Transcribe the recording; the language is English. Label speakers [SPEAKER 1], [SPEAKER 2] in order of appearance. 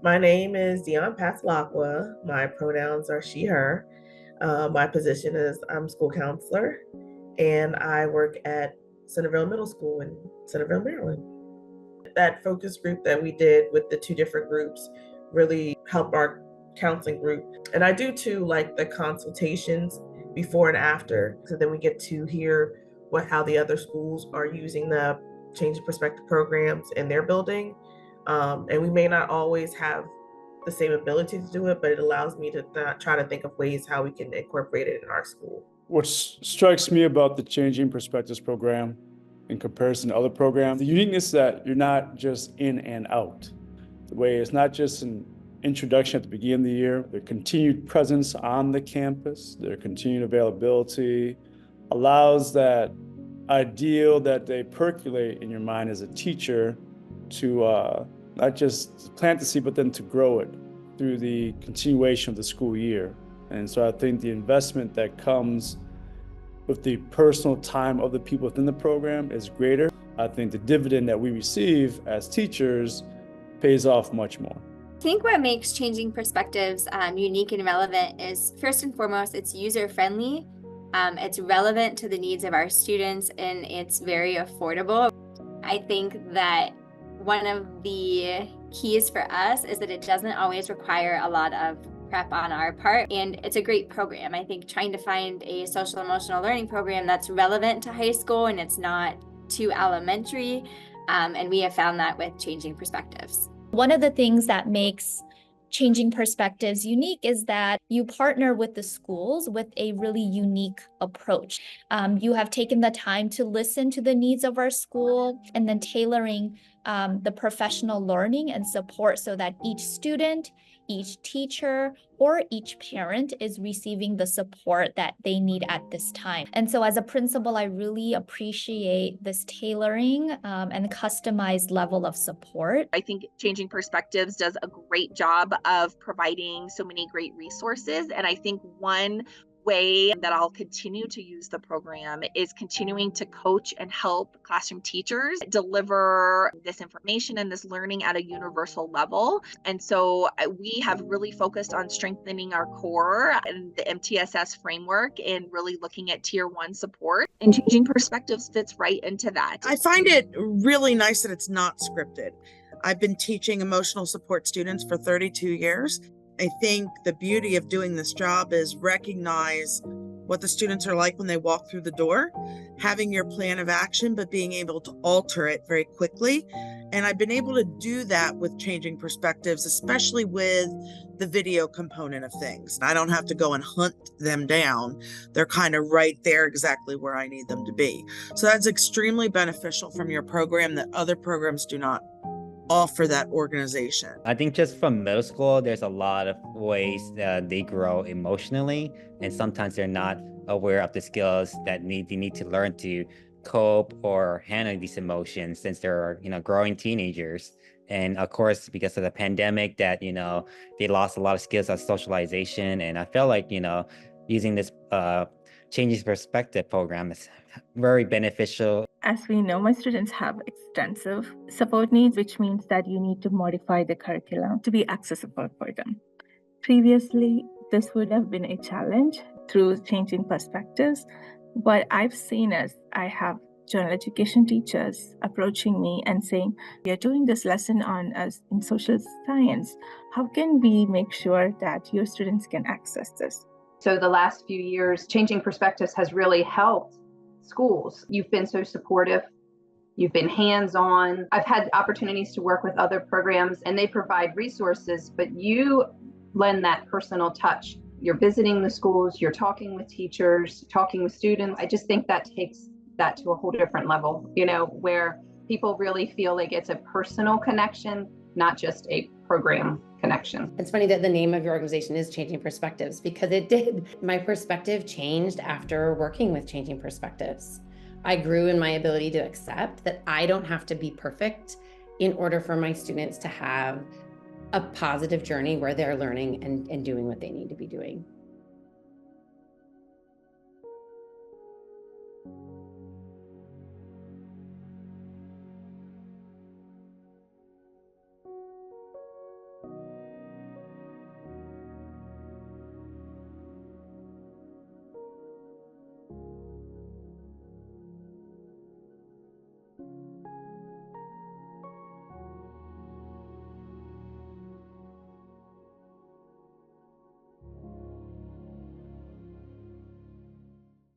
[SPEAKER 1] My name is Dion Paslakwa. My pronouns are she, her. My position is I'm school counselor, and I work at Centerville Middle School in Centerville, Maryland. That focus group that we did with the two different groups really helped our counseling group. And I do too, like the consultations before and after. So then we get to hear how the other schools are using the change of perspective programs in their building. And we may not always have the same ability to do it, but it allows me to try to think of ways how we can incorporate it in our school.
[SPEAKER 2] What strikes me about the Changing Perspectives program in comparison to other programs, the uniqueness that you're not just in and out. The way it's not just an introduction at the beginning of the year, their continued presence on the campus, their continued availability allows that ideal that they percolate in your mind as a teacher to not just plant the seed, but then to grow it through the continuation of the school year. And so I think the investment that comes with the personal time of the people within the program is greater. I think the dividend that we receive as teachers pays off much more.
[SPEAKER 3] I think what makes Changing Perspectives unique and relevant is, first and foremost, it's user-friendly. It's relevant to the needs of our students, and it's very affordable. I think that one of the keys for us is that it doesn't always require a lot of prep on our part, and it's a great program. I think trying to find a social emotional learning program that's relevant to high school and it's not too elementary, and we have found that with Changing Perspectives.
[SPEAKER 4] One of the things that makes Changing Perspectives unique is that you partner with the schools with a really unique approach. You have taken the time to listen to the needs of our school and then tailoring the professional learning and support so that each student, each teacher, or each parent is receiving the support that they need at this time. And so as a principal, I really appreciate this tailoring and customized level of support.
[SPEAKER 5] I think Changing Perspectives does a great job of providing so many great resources. And I think one way that I'll continue to use the program is continuing to coach and help classroom teachers deliver this information and this learning at a universal level. And so we have really focused on strengthening our core and the MTSS framework and really looking at tier 1 support, and Changing Perspectives fits right into that.
[SPEAKER 6] I find it really nice that it's not scripted. I've been teaching emotional support students for 32 years. I think the beauty of doing this job is recognize what the students are like when they walk through the door, having your plan of action, but being able to alter it very quickly. And I've been able to do that with Changing Perspectives, especially with the video component of things. I don't have to go and hunt them down. They're kind of right there exactly where I need them to be. So that's extremely beneficial from your program that other programs do not offer that organization.
[SPEAKER 7] I think just from middle school, there's a lot of ways that they grow emotionally, and sometimes they're not aware of the skills that they need to learn to cope or handle these emotions since they're growing teenagers. And of course, because of the pandemic, that they lost a lot of skills on socialization. And I felt like using this Changing Perspective program is very beneficial.
[SPEAKER 8] As we know, my students have extensive support needs, which means that you need to modify the curriculum to be accessible for them. Previously, this would have been a challenge through Changing Perspectives. What I've seen is I have general education teachers approaching me and saying, we are doing this lesson on us in social science. How can we make sure that your students can access this?
[SPEAKER 9] So the last few years, Changing Perspectives has really helped schools. You've been so supportive. You've been hands-on. I've had opportunities to work with other programs and they provide resources, but you lend that personal touch. You're visiting the schools, you're talking with teachers, talking with students. I just think that takes that to a whole different level, where people really feel like it's a personal connection, not just a program connection.
[SPEAKER 10] It's funny that the name of your organization is Changing Perspectives, because it did. My perspective changed after working with Changing Perspectives. I grew in my ability to accept that I don't have to be perfect in order for my students to have a positive journey where they're learning and doing what they need to be doing.